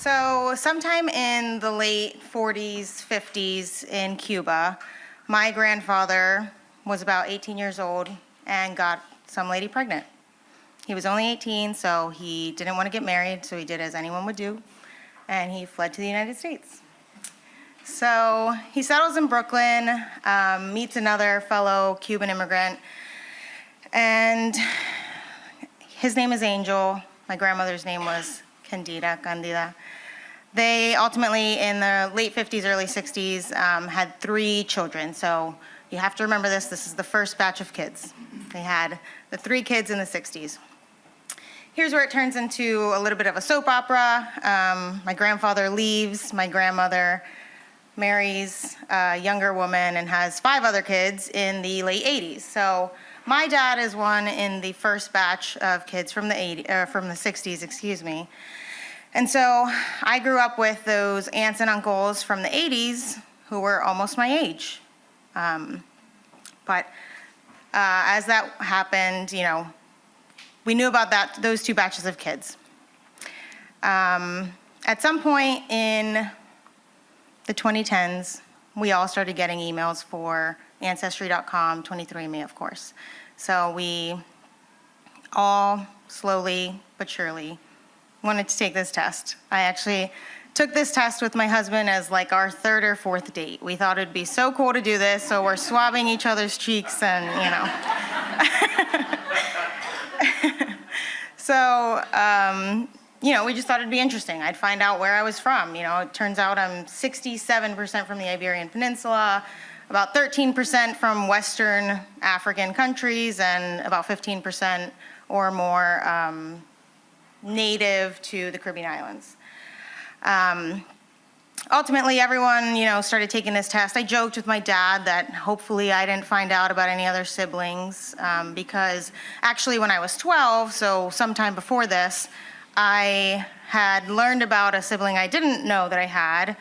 So sometime in the late 40s, 50s in Cuba, my grandfather was about 18 years old and got some lady pregnant. He was only 18, so he didn't want to get married, so he did as anyone would do, and he fled to the United States. So he settles in Brooklyn, meets another fellow Cuban immigrant, and his name is Angel. My grandmother's name was Candida. They ultimately, in the late 50s, early 60s, had 3 children. So you have to remember this. This is the first batch of kids. They had the 3 kids in the 60s. Here's where it turns into a little bit of a soap opera. My grandfather leaves. My grandmother marries a younger woman and has 5 other kids in the late 80s. So my dad is one in the first batch of kids from the 60s, excuse me. And so I grew up with those aunts and uncles from the 80s who were almost my age. But as that happened, we knew about those 2 batches of kids. At some point in the 2010s, we all started getting emails for Ancestry.com, 23andMe, of course. So we all slowly but surely wanted to take this test. I actually took this test with my husband as like our 3rd or 4th date. We thought it'd be so cool to do this, so we're swabbing each other's cheeks and, So, we just thought it'd be interesting. I'd find out where I was from. It turns out I'm 67% from the Iberian Peninsula, about 13% from Western African countries, and about 15% or more native to the Caribbean islands. Ultimately, everyone, started taking this test. I joked with my dad that hopefully I didn't find out about any other siblings, because actually when I was 12, so sometime before this, I had learned about a sibling I didn't know that I had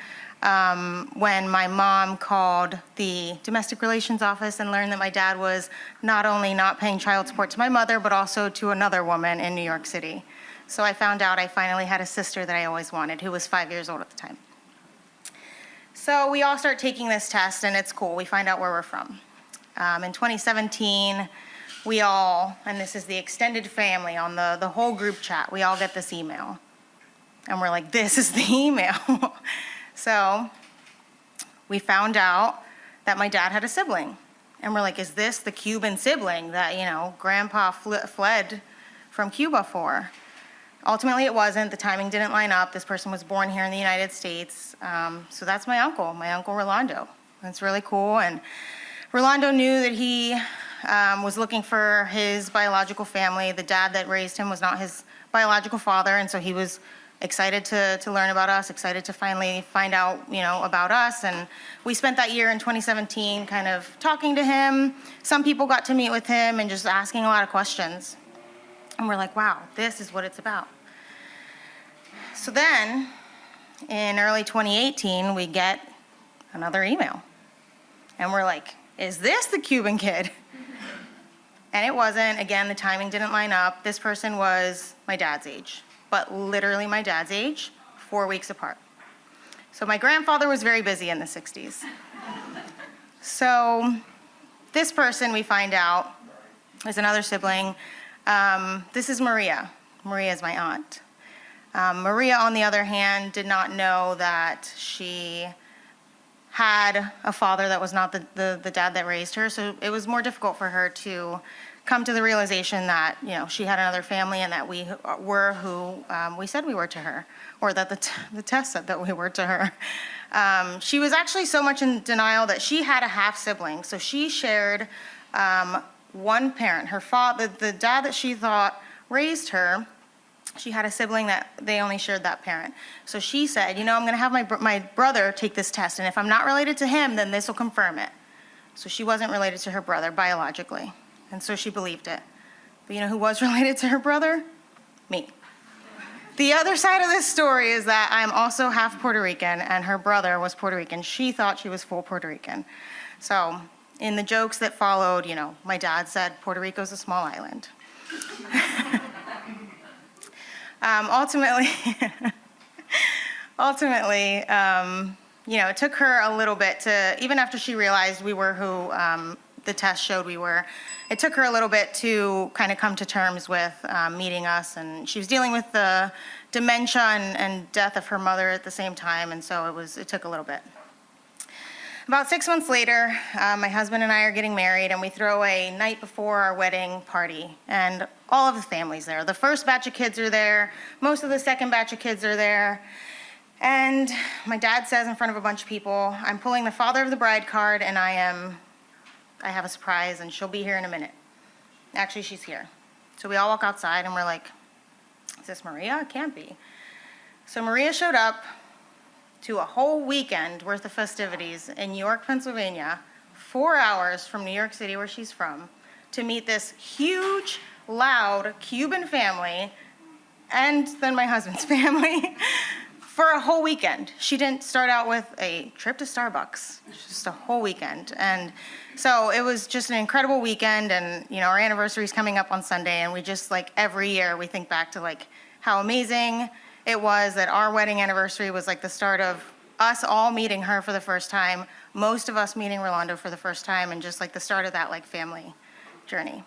when my mom called the domestic relations office and learned that my dad was not only not paying child support to my mother, but also to another woman in New York City. So I found out I finally had a sister that I always wanted, who was 5 years old at the time. So we all start taking this test, and it's cool. We find out where we're from. In 2017, we all, and this is the extended family on the whole group chat, we all get this email. And we're like, this is the email. So we found out that my dad had a sibling. And we're like, is this the Cuban sibling that, Grandpa fled from Cuba for? Ultimately, it wasn't. The timing didn't line up. This person was born here in the United States. So that's my Uncle Rolando. That's really cool. And Rolando knew that he was looking for his biological family. The dad that raised him was not his biological father, and so he was excited to learn about us, excited to finally find out, about us. And we spent that year in 2017 kind of talking to him. Some people got to meet with him and just asking a lot of questions. And we're like, wow, this is what it's about. So then, in early 2018, we get another email. And we're like, is this the Cuban kid? And it wasn't. Again, the timing didn't line up. This person was my dad's age, but literally my dad's age, 4 weeks apart. So my grandfather was very busy in the 60s. So this person, we find out, is another sibling. This is Maria. Maria is my aunt. Maria, on the other hand, did not know that she had a father that was not the dad that raised her, so it was more difficult for her to come to the realization that, she had another family and that we were who we said we were to her, or that the test said that we were to her. She was actually so much in denial that she had a half sibling, so she shared one parent. Her father, the dad that she thought raised her, she had a sibling that they only shared that parent. So she said, I'm going to have my brother take this test, and if I'm not related to him, then this will confirm it. So she wasn't related to her brother biologically, and so she believed it. But who was related to her brother? Me. The other side of this story is that I'm also half Puerto Rican, and her brother was Puerto Rican. She thought she was full Puerto Rican. So in the jokes that followed, my dad said, Puerto Rico's a small island. ultimately, it took her a little bit to, even after she realized we were who the test showed we were, it took her a little bit to kind of come to terms with meeting us. And she was dealing with the dementia and death of her mother at the same time, and so it took a little bit. About 6 months later, my husband and I are getting married, and we throw a night before our wedding party, and all of the family's there. The first batch of kids are there, most of the second batch of kids are there, and my dad says in front of a bunch of people, I'm pulling the father of the bride card, and I have a surprise, and she'll be here in a minute. Actually, she's here. So we all walk outside, and we're like, is this Maria? It can't be. So Maria showed up to a whole weekend worth of festivities in York, Pennsylvania, 4 hours from New York City, where she's from, to meet this huge, loud Cuban family, and then my husband's family, for a whole weekend. She didn't start out with a trip to Starbucks, just a whole weekend. And so it was just an incredible weekend, and our anniversary's coming up on Sunday, and we just, every year we think back to how amazing it was that our wedding anniversary was the start of us all meeting her for the first time, most of us meeting Rolando for the first time, and just the start of that family journey.